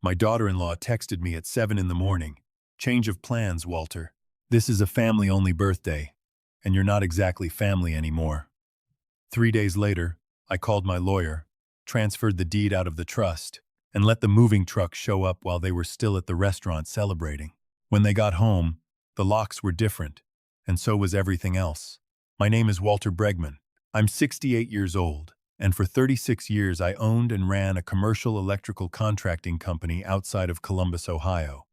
My daughter-in-law texted me at 7 in the morning. Change of plans, Walter. This is a family-only birthday, and you're not exactly family anymore. 3 days later, I called my lawyer, transferred the deed out of the trust, and let the moving truck show up while they were still at the restaurant celebrating. When they got home, the locks were different, and so was everything else. My name is Walter Bregman. I'm 68 years old, and for 36 years I owned and ran a commercial electrical contracting company outside of Columbus, Ohio.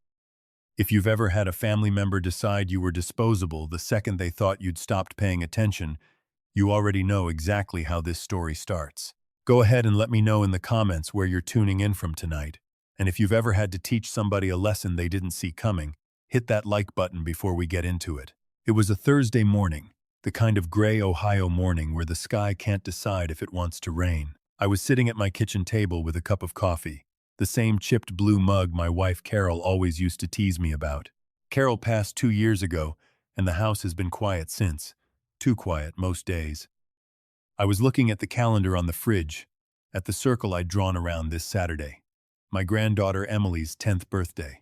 If you've ever had a family member decide you were disposable the second they thought you'd stopped paying attention, you already know exactly how this story starts. Go ahead and let me know in the comments where you're tuning in from tonight. And if you've ever had to teach somebody a lesson they didn't see coming, hit that like button before we get into it. It was a Thursday morning, the kind of gray Ohio morning where the sky can't decide if it wants to rain. I was sitting at my kitchen table with a cup of coffee, the same chipped blue mug my wife Carol always used to tease me about. Carol passed 2 years ago, and the house has been quiet since. Too quiet most days. I was looking at the calendar on the fridge, at the circle I'd drawn around this Saturday. My granddaughter Emily's 10th birthday.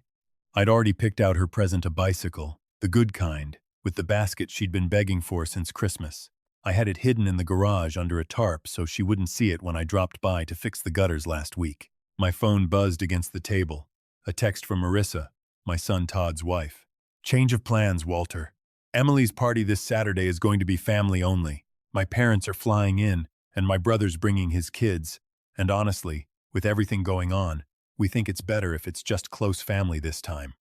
I'd already picked out her present, a bicycle, the good kind, with the basket she'd been begging for since Christmas. I had it hidden in the garage under a tarp so she wouldn't see it when I dropped by to fix the gutters last week. My phone buzzed against the table. A text from Marissa, my son Todd's wife. Change of plans, Walter. Emily's party this Saturday is going to be family only. My parents are flying in, and my brother's bringing his kids. And honestly, with everything going on, we think it's better if it's just close family this time.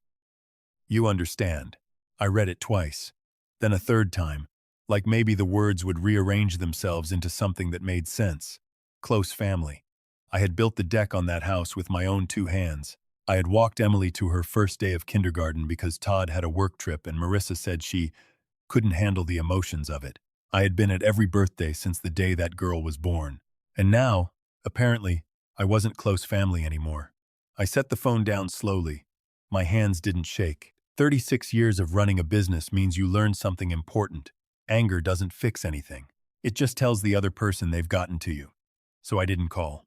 You understand. I read it twice, then a third time, like maybe the words would rearrange themselves into something that made sense. Close family. I had built the deck on that house with my own 2 hands. I had walked Emily to her first day of kindergarten because Todd had a work trip and Marissa said she couldn't handle the emotions of it. I had been at every birthday since the day that girl was born. And now, apparently, I wasn't close family anymore. I set the phone down slowly. My hands didn't shake. 36 years of running a business means you learn something important. Anger doesn't fix anything. It just tells the other person they've gotten to you. So I didn't call.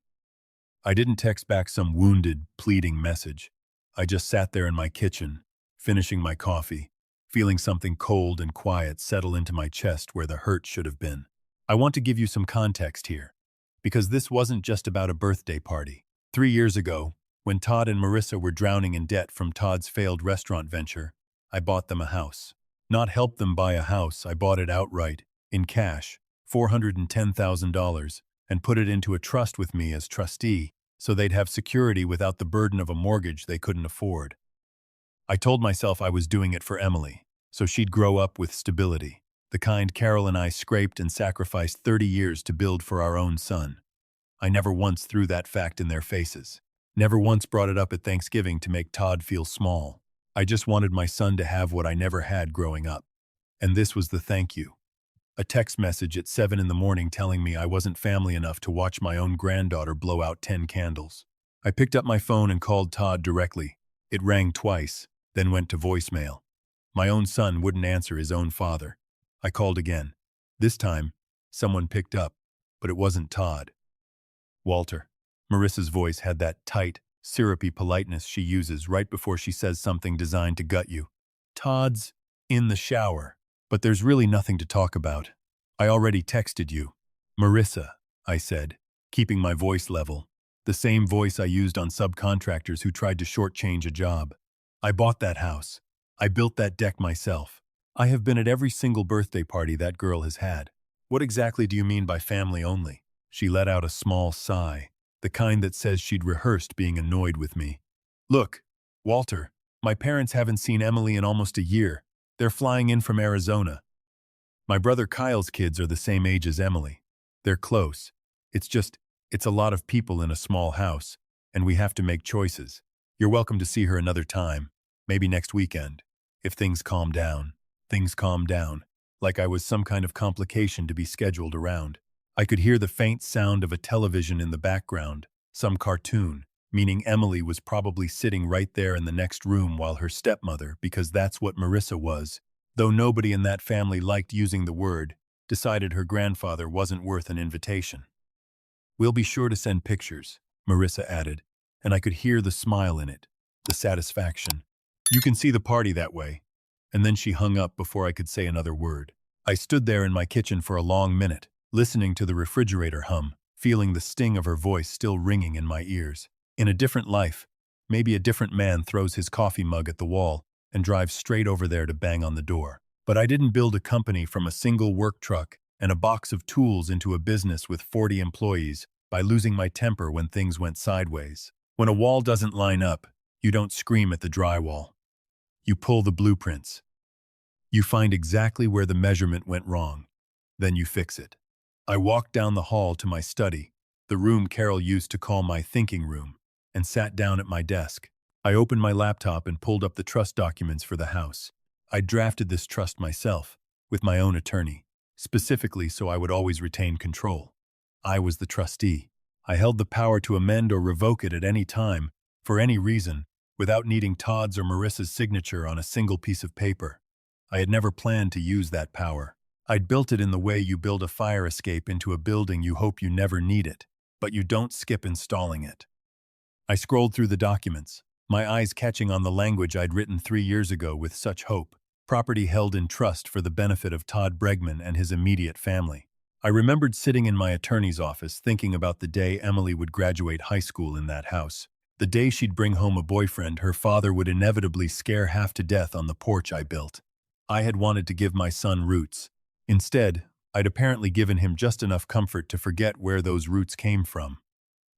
I didn't text back some wounded, pleading message. I just sat there in my kitchen, finishing my coffee, feeling something cold and quiet settle into my chest where the hurt should have been. I want to give you some context here, because this wasn't just about a birthday party. 3 years ago, when Todd and Marissa were drowning in debt from Todd's failed restaurant venture, I bought them a house. Not helped them buy a house, I bought it outright, in cash, $410,000, and put it into a trust with me as trustee, so they'd have security without the burden of a mortgage they couldn't afford. I told myself I was doing it for Emily, so she'd grow up with stability, the kind Carol and I scraped and sacrificed 30 years to build for our own son. I never once threw that fact in their faces. Never once brought it up at Thanksgiving to make Todd feel small. I just wanted my son to have what I never had growing up. And this was the thank you. A text message at 7 in the morning telling me I wasn't family enough to watch my own granddaughter blow out 10 candles. I picked up my phone and called Todd directly. It rang twice, then went to voicemail. My own son wouldn't answer his own father. I called again. This time, someone picked up, but it wasn't Todd. Walter. Marissa's voice had that tight, syrupy politeness she uses right before she says something designed to gut you. Todd's in the shower, but there's really nothing to talk about. I already texted you. Marissa, I said, keeping my voice level, the same voice I used on subcontractors who tried to shortchange a job. I bought that house. I built that deck myself. I have been at every single birthday party that girl has had. What exactly do you mean by family only? She let out a small sigh, the kind that says she'd rehearsed being annoyed with me. Look, Walter, my parents haven't seen Emily in almost a year. They're flying in from Arizona. My brother Kyle's kids are the same age as Emily. They're close. It's a lot of people in a small house, and we have to make choices. You're welcome to see her another time, maybe next weekend. If things calm down, like I was some kind of complication to be scheduled around. I could hear the faint sound of a television in the background, some cartoon, meaning Emily was probably sitting right there in the next room while her stepmother, because that's what Marissa was, though nobody in that family liked using the word, decided her grandfather wasn't worth an invitation. We'll be sure to send pictures, Marissa added, and I could hear the smile in it, the satisfaction. "You can see the party that way." And then she hung up before I could say another word. I stood there in my kitchen for a long minute, listening to the refrigerator hum, feeling the sting of her voice still ringing in my ears. In a different life, maybe a different man throws his coffee mug at the wall and drives straight over there to bang on the door. But I didn't build a company from a single work truck and a box of tools into a business with 40 employees by losing my temper when things went sideways. When a wall doesn't line up, you don't scream at the drywall. You pull the blueprints. You find exactly where the measurement went wrong. Then you fix it. I walked down the hall to my study, the room Carol used to call my thinking room, and sat down at my desk. I opened my laptop and pulled up the trust documents for the house. I drafted this trust myself, with my own attorney, specifically so I would always retain control. I was the trustee. I held the power to amend or revoke it at any time, for any reason, without needing Todd's or Marissa's signature on a single piece of paper. I had never planned to use that power. I'd built it in the way you build a fire escape into a building you hope you never need it, but you don't skip installing it. I scrolled through the documents, my eyes catching on the language I'd written 3 years ago with such hope. Property held in trust for the benefit of Todd Bregman and his immediate family. I remembered sitting in my attorney's office thinking about the day Emily would graduate high school in that house. The day she'd bring home a boyfriend her father would inevitably scare half to death on the porch I built. I had wanted to give my son roots. Instead, I'd apparently given him just enough comfort to forget where those roots came from.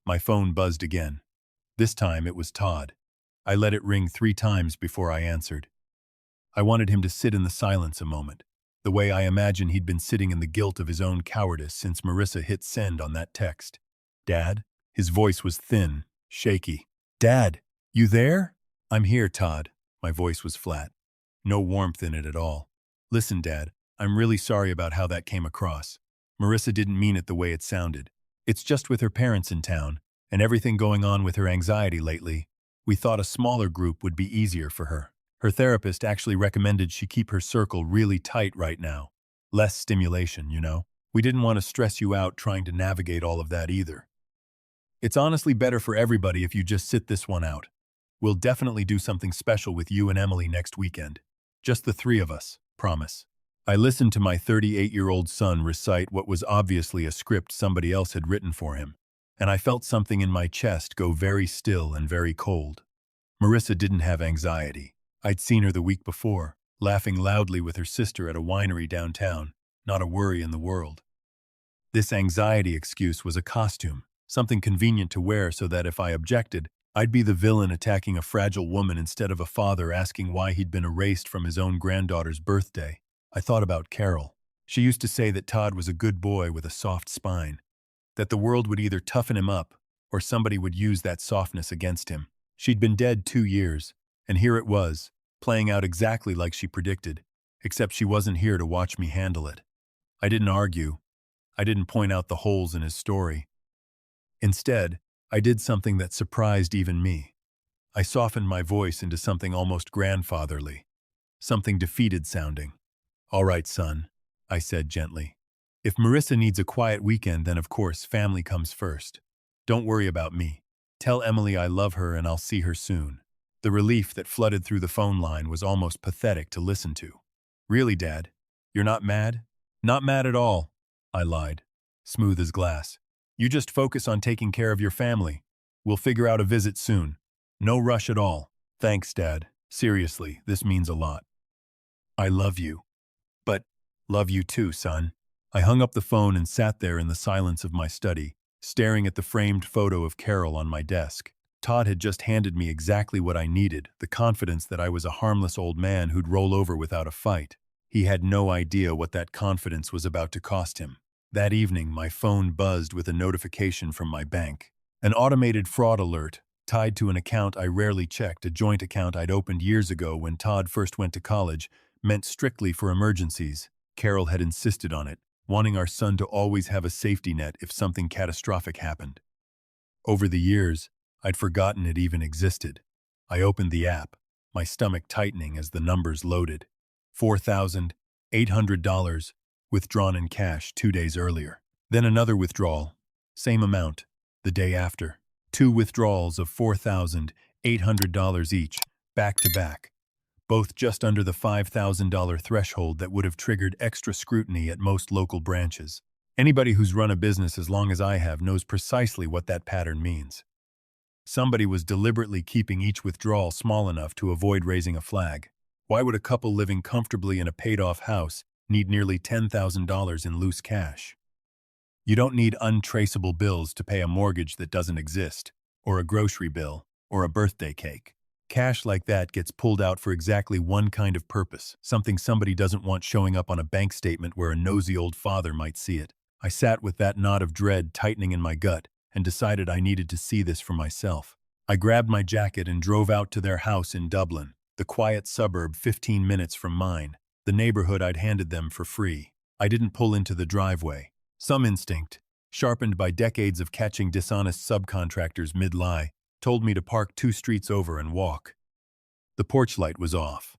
My phone buzzed again. This time it was Todd. I let it ring 3 times before I answered. I wanted him to sit in the silence a moment, the way I imagine he'd been sitting in the guilt of his own cowardice since Marissa hit send on that text. "Dad?" His voice was thin, shaky. "Dad, you there?" "I'm here, Todd." My voice was flat. No warmth in it at all. "Listen, Dad, I'm really sorry about how that came across. Marissa didn't mean it the way it sounded. It's just with her parents in town, and everything going on with her anxiety lately, we thought a smaller group would be easier for her. Her therapist actually recommended she keep her circle really tight right now. Less stimulation, you know. We didn't want to stress you out trying to navigate all of that either. It's honestly better for everybody if you just sit this one out. We'll definitely do something special with you and Emily next weekend. Just the 3 of us, promise." I listened to my 38-year-old son recite what was obviously a script somebody else had written for him, and I felt something in my chest go very still and very cold. Marissa didn't have anxiety. I'd seen her the week before, laughing loudly with her sister at a winery downtown, not a worry in the world. This anxiety excuse was a costume, something convenient to wear so that if I objected, I'd be the villain attacking a fragile woman instead of a father asking why he'd been erased from his own granddaughter's birthday. I thought about Carol. She used to say that Todd was a good boy with a soft spine, that the world would either toughen him up or somebody would use that softness against him. She'd been dead 2 years, and here it was, playing out exactly like she predicted, except she wasn't here to watch me handle it. I didn't argue. I didn't point out the holes in his story. Instead, I did something that surprised even me. I softened my voice into something almost grandfatherly, something defeated sounding. "All right, son," I said gently. "If Marissa needs a quiet weekend, then of course family comes first. Don't worry about me. Tell Emily I love her and I'll see her soon." The relief that flooded through the phone line was almost pathetic to listen to. "Really, Dad? You're not mad?" "Not mad at all," I lied, smooth as glass. "You just focus on taking care of your family. We'll figure out a visit soon. No rush at all." "Thanks, Dad. Seriously, this means a lot." "I love you." "But, love you too, son." I hung up the phone and sat there in the silence of my study, staring at the framed photo of Carol on my desk. Todd had just handed me exactly what I needed, the confidence that I was a harmless old man who'd roll over without a fight. He had no idea what that confidence was about to cost him. That evening, my phone buzzed with a notification from my bank. An automated fraud alert, tied to an account I rarely checked, a joint account I'd opened years ago when Todd first went to college, meant strictly for emergencies. Carol had insisted on it, wanting our son to always have a safety net if something catastrophic happened. Over the years, I'd forgotten it even existed. I opened the app, my stomach tightening as the numbers loaded. $4,800 withdrawn in cash 2 days earlier. Then another withdrawal, same amount, the day after. Two withdrawals of $4,800 each, back to back, both just under the $5,000 threshold that would have triggered extra scrutiny at most local branches. Anybody who's run a business as long as I have knows precisely what that pattern means. Somebody was deliberately keeping each withdrawal small enough to avoid raising a flag. Why would a couple living comfortably in a paid-off house need nearly $10,000 in loose cash? You don't need untraceable bills to pay a mortgage that doesn't exist, or a grocery bill, or a birthday cake. Cash like that gets pulled out for exactly one kind of purpose, something somebody doesn't want showing up on a bank statement where a nosy old father might see it. I sat with that knot of dread tightening in my gut and decided I needed to see this for myself. I grabbed my jacket and drove out to their house in Dublin, the quiet suburb 15 minutes from mine, the neighborhood I'd handed them for free. I didn't pull into the driveway. Some instinct, sharpened by decades of catching dishonest subcontractors mid-lie, told me to park 2 streets over and walk. The porch light was off.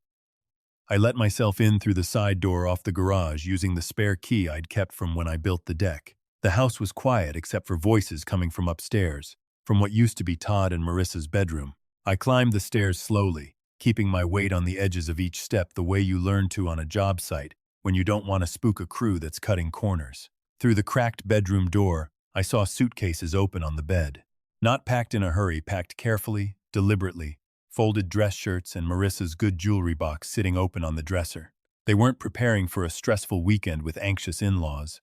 I let myself in through the side door off the garage using the spare key I'd kept from when I built the deck. The house was quiet except for voices coming from upstairs, from what used to be Todd and Marissa's bedroom. I climbed the stairs slowly, keeping my weight on the edges of each step the way you learn to on a job site when you don't want to spook a crew that's cutting corners. Through the cracked bedroom door, I saw suitcases open on the bed. Not packed in a hurry, packed carefully, deliberately, folded dress shirts and Marissa's good jewelry box sitting open on the dresser. They weren't preparing for a stressful weekend with anxious in-laws.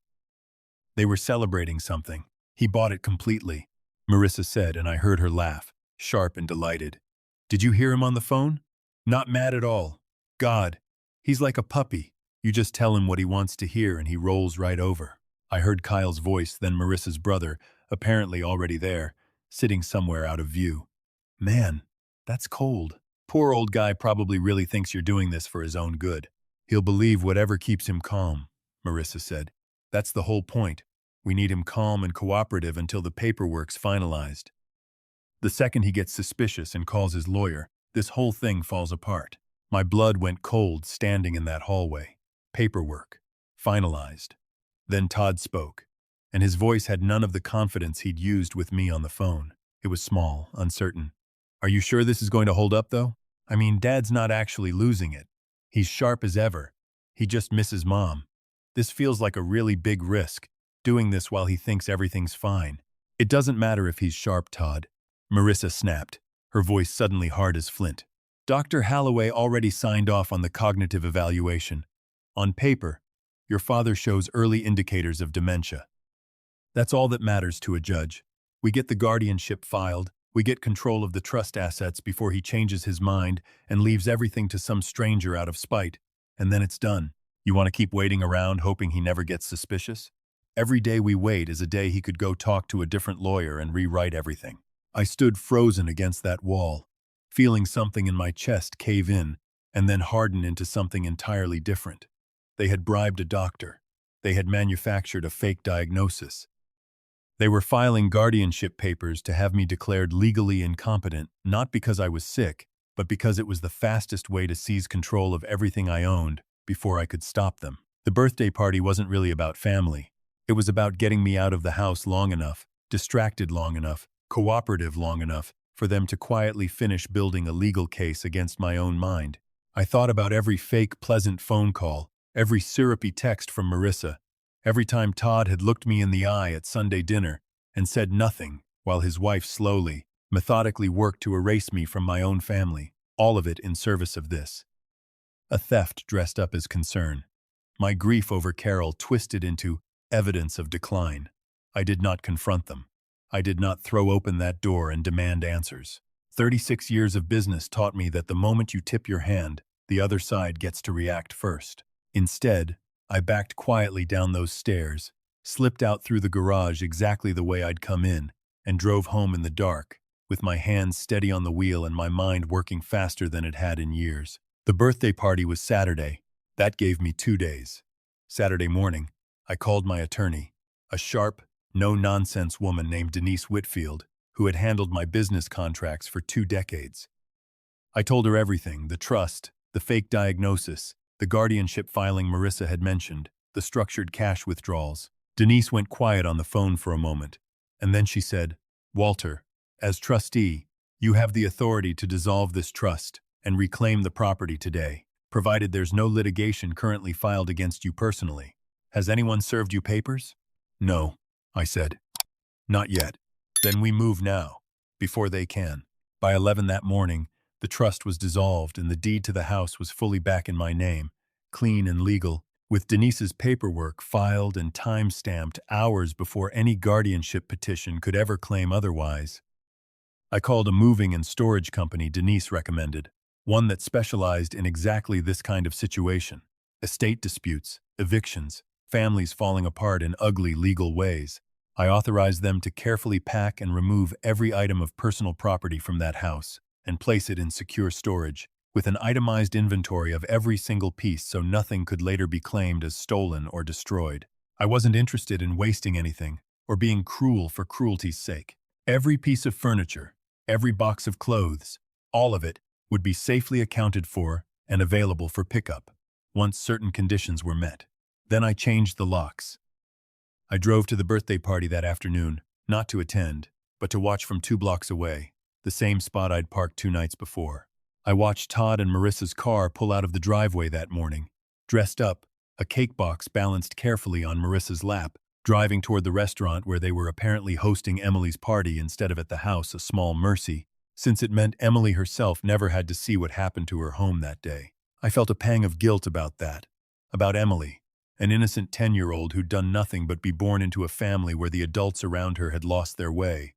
They were celebrating something. He bought it completely, Marissa said, and I heard her laugh, sharp and delighted. Did you hear him on the phone? Not mad at all. God, he's like a puppy. You just tell him what he wants to hear and he rolls right over. I heard Kyle's voice, then Marissa's brother, apparently already there, sitting somewhere out of view. Man, that's cold. Poor old guy probably really thinks you're doing this for his own good. He'll believe whatever keeps him calm, Marissa said. That's the whole point. We need him calm and cooperative until the paperwork's finalized. The second he gets suspicious and calls his lawyer, this whole thing falls apart. My blood went cold standing in that hallway. Paperwork. Finalized. Then Todd spoke, and his voice had none of the confidence he'd used with me on the phone. It was small, uncertain. Are you sure this is going to hold up, though? I mean, Dad's not actually losing it. He's sharp as ever. He just misses Mom. This feels like a really big risk, doing this while he thinks everything's fine. It doesn't matter if he's sharp, Todd. Marissa snapped, her voice suddenly hard as flint. Dr. Holloway already signed off on the cognitive evaluation. On paper, your father shows early indicators of dementia. That's all that matters to a judge. We get the guardianship filed, we get control of the trust assets before he changes his mind and leaves everything to some stranger out of spite, and then it's done. You want to keep waiting around hoping he never gets suspicious? Every day we wait is a day he could go talk to a different lawyer and rewrite everything. I stood frozen against that wall, feeling something in my chest cave in and then harden into something entirely different. They had bribed a doctor. They had manufactured a fake diagnosis. They were filing guardianship papers to have me declared legally incompetent, not because I was sick, but because it was the fastest way to seize control of everything I owned before I could stop them. The birthday party wasn't really about family. It was about getting me out of the house long enough, distracted long enough, cooperative long enough, for them to quietly finish building a legal case against my own mind. I thought about every fake, pleasant phone call, every syrupy text from Marissa, every time Todd had looked me in the eye at Sunday dinner and said nothing while his wife slowly, methodically worked to erase me from my own family, all of it in service of this. A theft dressed up as concern. My grief over Carol twisted into evidence of decline. I did not confront them. I did not throw open that door and demand answers. 36 years of business taught me that the moment you tip your hand, the other side gets to react first. Instead, I backed quietly down those stairs, slipped out through the garage exactly the way I'd come in, and drove home in the dark, with my hands steady on the wheel and my mind working faster than it had in years. The birthday party was Saturday. That gave me 2 days. Saturday morning, I called my attorney, a sharp, no-nonsense woman named Denise Whitfield, who had handled my business contracts for 2 decades. I told her everything, the trust, the fake diagnosis, the guardianship filing Marissa had mentioned, the structured cash withdrawals. Denise went quiet on the phone for a moment, and then she said, "Walter, As trustee, you have the authority to dissolve this trust and reclaim the property today, provided there's no litigation currently filed against you personally. Has anyone served you papers? No, I said. Not yet. Then we move now, before they can. By 11 that morning, the trust was dissolved and the deed to the house was fully back in my name, clean and legal, with Denise's paperwork filed and time-stamped hours before any guardianship petition could ever claim otherwise. I called a moving and storage company Denise recommended, one that specialized in exactly this kind of situation: estate disputes, evictions, families falling apart in ugly legal ways. I authorized them to carefully pack and remove every item of personal property from that house and place it in secure storage, with an itemized inventory of every single piece so nothing could later be claimed as stolen or destroyed. I wasn't interested in wasting anything or being cruel for cruelty's sake. Every piece of furniture, every box of clothes, all of it would be safely accounted for and available for pickup once certain conditions were met. Then I changed the locks. I drove to the birthday party that afternoon, not to attend, but to watch from 2 blocks away, the same spot I'd parked 2 nights before. I watched Todd and Marissa's car pull out of the driveway that morning, dressed up, a cake box balanced carefully on Marissa's lap, driving toward the restaurant where they were apparently hosting Emily's party instead of at the house, a small mercy, since it meant Emily herself never had to see what happened to her home that day. I felt a pang of guilt about that, about Emily, an innocent 10-year-old who'd done nothing but be born into a family where the adults around her had lost their way.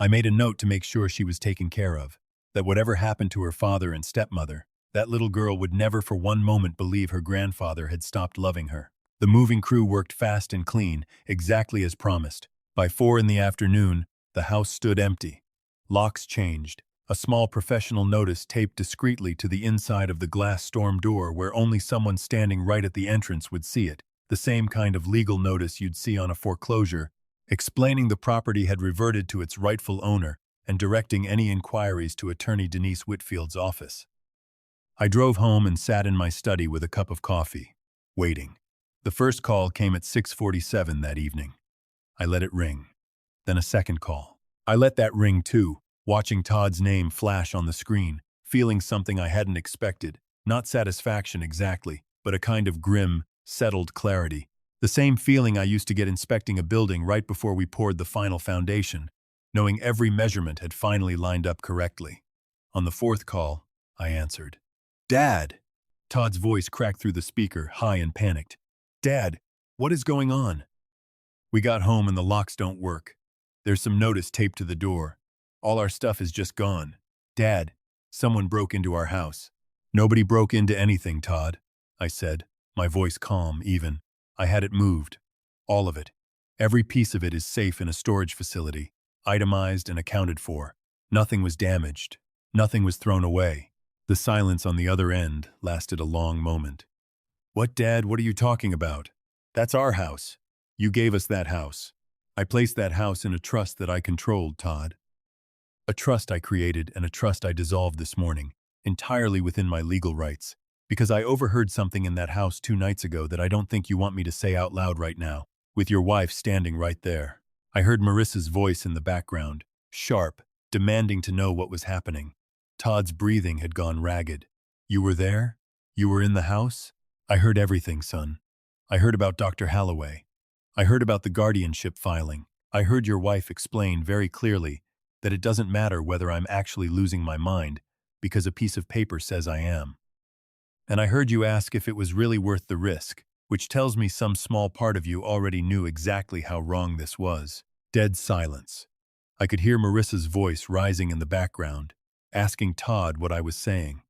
I made a note to make sure she was taken care of, that whatever happened to her father and stepmother, that little girl would never for one moment believe her grandfather had stopped loving her. The moving crew worked fast and clean, exactly as promised. By 4 in the afternoon, the house stood empty. Locks changed, a small professional notice taped discreetly to the inside of the glass storm door where only someone standing right at the entrance would see it, the same kind of legal notice you'd see on a foreclosure, explaining the property had reverted to its rightful owner and directing any inquiries to attorney Denise Whitfield's office. I drove home and sat in my study with a cup of coffee, waiting. The first call came at 6:47 that evening. I let it ring. Then a second call. I let that ring too, watching Todd's name flash on the screen, feeling something I hadn't expected, not satisfaction exactly, but a kind of grim, settled clarity. The same feeling I used to get inspecting a building right before we poured the final foundation, knowing every measurement had finally lined up correctly. On the 4th call, I answered. "Dad!" Todd's voice cracked through the speaker, high and panicked. "Dad, what is going on?" "We got home and the locks don't work. There's some notice taped to the door. All our stuff is just gone. Dad, someone broke into our house." "Nobody broke into anything, Todd," I said, my voice calm, even. "I had it moved. All of it. Every piece of it is safe in a storage facility, itemized and accounted for. Nothing was damaged. Nothing was thrown away." The silence on the other end lasted a long moment. "What, Dad? What are you talking about? That's our house. You gave us that house. I placed that house in a trust that I controlled, Todd. A trust I created and a trust I dissolved this morning, entirely within my legal rights, because I overheard something in that house 2 nights ago that I don't think you want me to say out loud right now, with your wife standing right there." I heard Marissa's voice in the background, sharp, demanding to know what was happening. Todd's breathing had gone ragged. "You were there? You were in the house?" "I heard everything, son. I heard about Dr. Halloway. I heard about the guardianship filing. I heard your wife explain very clearly that it doesn't matter whether I'm actually losing my mind, because a piece of paper says I am. And I heard you ask if it was really worth the risk, which tells me some small part of you already knew exactly how wrong this was." Dead silence. I could hear Marissa's voice rising in the background, asking Todd what I was saying.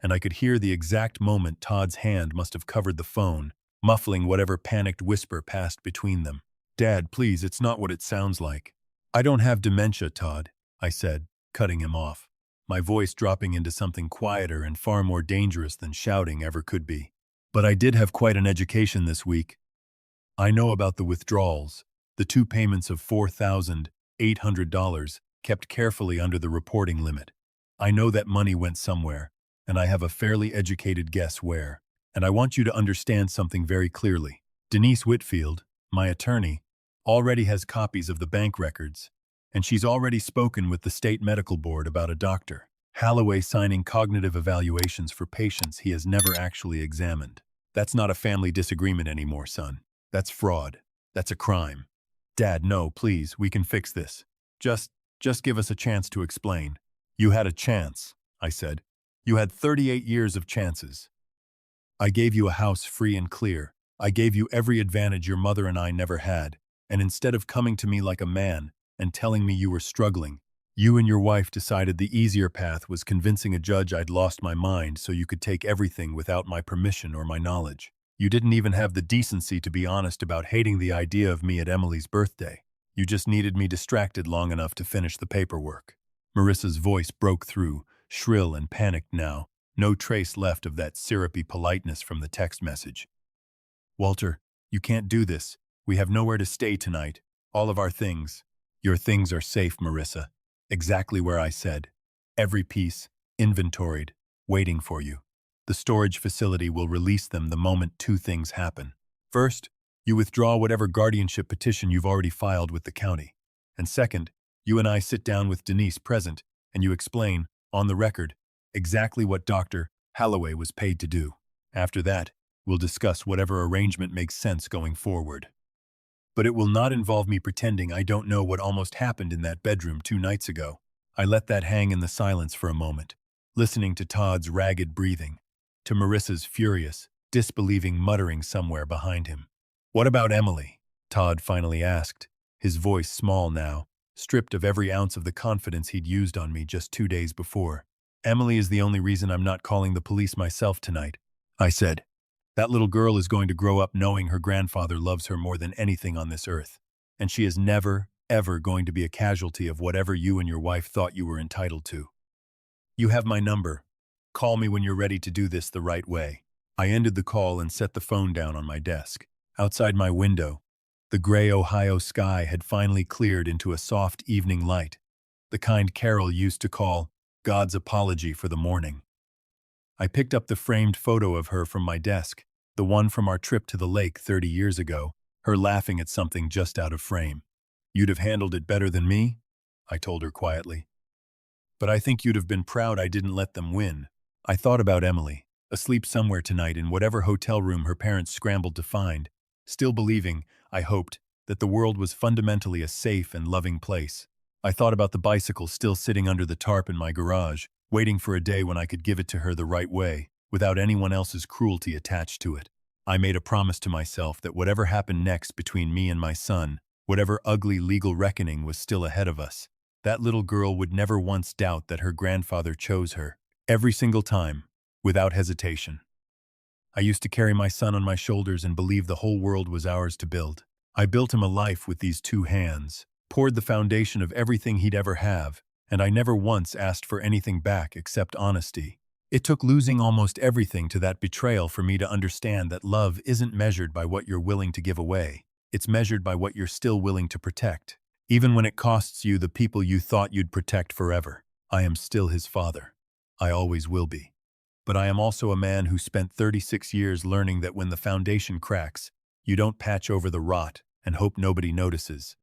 And I could hear the exact moment Todd's hand must have covered the phone, muffling whatever panicked whisper passed between them. "Dad, please, it's not what it sounds like." "I don't have dementia, Todd," I said, cutting him off, my voice dropping into something quieter and far more dangerous than shouting ever could be. "But I did have quite an education this week. I know about the withdrawals, the 2 payments of $4,800 kept carefully under the reporting limit. I know that money went somewhere, and I have a fairly educated guess where. And I want you to understand something very clearly. Denise Whitfield, my attorney, already has copies of the bank records. And she's already spoken with the state medical board about a doctor, Holloway, signing cognitive evaluations for patients he has never actually examined. That's not a family disagreement anymore, son. That's fraud. That's a crime. Dad, no, please, we can fix this. Just give us a chance to explain. You had a chance, I said. You had 38 years of chances. I gave you a house free and clear. I gave you every advantage your mother and I never had. And instead of coming to me like a man and telling me you were struggling, you and your wife decided the easier path was convincing a judge I'd lost my mind so you could take everything without my permission or my knowledge. You didn't even have the decency to be honest about hating the idea of me at Emily's birthday. You just needed me distracted long enough to finish the paperwork. Marissa's voice broke through, shrill and panicked now, no trace left of that syrupy politeness from the text message. Walter, you can't do this. We have nowhere to stay tonight. All of our things. Your things are safe, Marissa. Exactly where I said. Every piece, inventoried, waiting for you. The storage facility will release them the moment two things happen. First, you withdraw whatever guardianship petition you've already filed with the county. And second, you and I sit down with Denise present, and you explain, on the record, exactly what Dr. Holloway was paid to do. After that, we'll discuss whatever arrangement makes sense going forward. But it will not involve me pretending I don't know what almost happened in that bedroom 2 nights ago. I let that hang in the silence for a moment, listening to Todd's ragged breathing, to Marissa's furious, disbelieving muttering somewhere behind him. What about Emily? Todd finally asked, his voice small now, stripped of every ounce of the confidence he'd used on me just 2 days before. Emily is the only reason I'm not calling the police myself tonight, I said. That little girl is going to grow up knowing her grandfather loves her more than anything on this earth, and she is never, ever going to be a casualty of whatever you and your wife thought you were entitled to. You have my number. Call me when you're ready to do this the right way. I ended the call and set the phone down on my desk. Outside my window, the gray Ohio sky had finally cleared into a soft evening light, the kind Carol used to call God's apology for the morning. I picked up the framed photo of her from my desk, the one from our trip to the lake 30 years ago, her laughing at something just out of frame. You'd have handled it better than me, I told her quietly. But I think you'd have been proud I didn't let them win. I thought about Emily, asleep somewhere tonight in whatever hotel room her parents scrambled to find, still believing, I hoped, that the world was fundamentally a safe and loving place. I thought about the bicycle still sitting under the tarp in my garage, waiting for a day when I could give it to her the right way, without anyone else's cruelty attached to it. I made a promise to myself that whatever happened next between me and my son, whatever ugly legal reckoning was still ahead of us, that little girl would never once doubt that her grandfather chose her, every single time, without hesitation. I used to carry my son on my shoulders and believe the whole world was ours to build. I built him a life with these 2 hands, poured the foundation of everything he'd ever have, and I never once asked for anything back except honesty. It took losing almost everything to that betrayal for me to understand that love isn't measured by what you're willing to give away. It's measured by what you're still willing to protect, even when it costs you the people you thought you'd protect forever. I am still his father. I always will be. But I am also a man who spent 36 years learning that when the foundation cracks, you don't patch over the rot and hope nobody notices.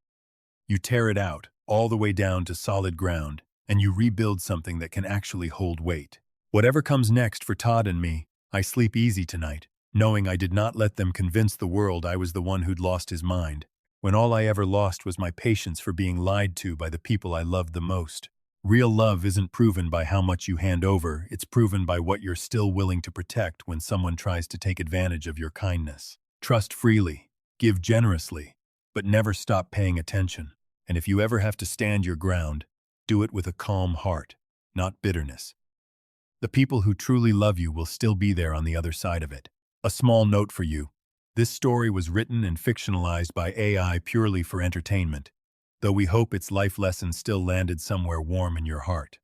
You tear it out, all the way down to solid ground, and you rebuild something that can actually hold weight. Whatever comes next for Todd and me, I sleep easy tonight, knowing I did not let them convince the world I was the one who'd lost his mind, when all I ever lost was my patience for being lied to by the people I loved the most. Real love isn't proven by how much you hand over, it's proven by what you're still willing to protect when someone tries to take advantage of your kindness. Trust freely, give generously, but never stop paying attention. And if you ever have to stand your ground, do it with a calm heart, not bitterness. The people who truly love you will still be there on the other side of it. A small note for you. This story was written and fictionalized by AI purely for entertainment, though we hope its life lesson still landed somewhere warm in your heart.